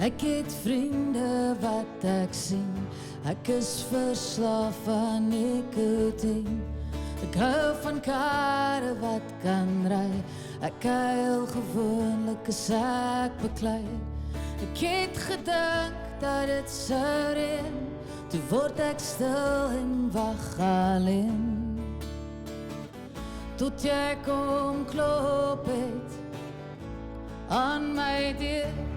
Ek het vriende wat ek sien, ek is verslaaf aan nikotien. Ek hou van karre wat kan ry, ek huil gewoonlik as ek beklei. Ek het gedink dat het sou reën, toe word ek stil en wag alleen. Tot jy kom klop het aan my deur.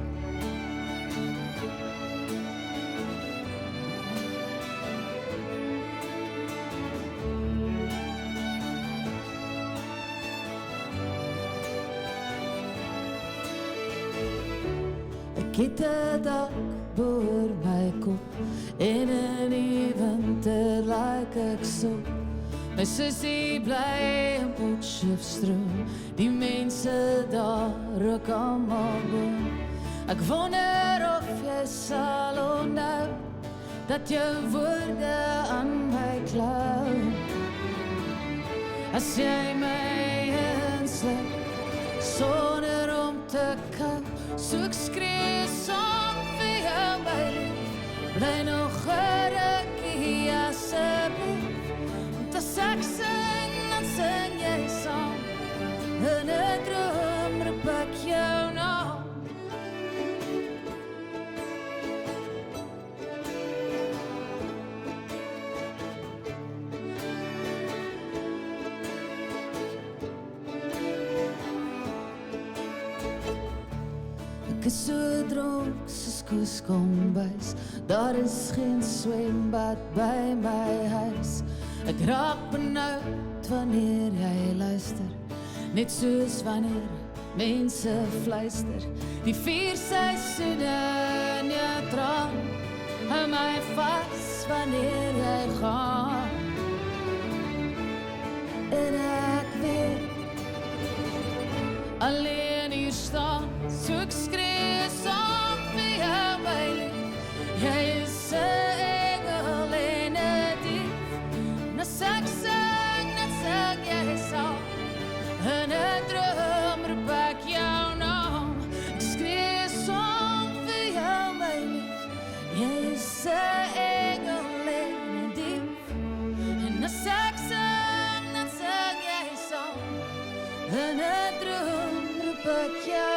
Ek het 'n dak boor my kop en in die winter lyk ek so. My sussie bly in Potchefstroom, die mense daar ook almal boom. Ek wonder of jy sal onthou dat jou woorde aan my klou. As jy my insluit sonder om te kou, soek skree saam vir jou my lief, bly nog 'n rukkie asseblief. Want as ek sing, dan sing jy saam, in 'n droom roep ek jou naam. Ek is so dronk soos Koos Kombuis, daar is geen swembad by my huis. Ek raak benoud wanneer jy luister, net soos wanneer mense fluister. Die 4 seisoene in jou traan, hou my vas wanneer jy gaan. En ek weet, alleen hier staan, soek skree saam vir jou my lief. Jy is 'n engel en 'n dief, en as ek sing, dan sing jy saam, in 'n droom roep ek jou naam. Ek skree saam vir jou my lief, jy is 'n engel en 'n dief, en as ek sing, dan sing jy saam, in 'n droom roep ek jou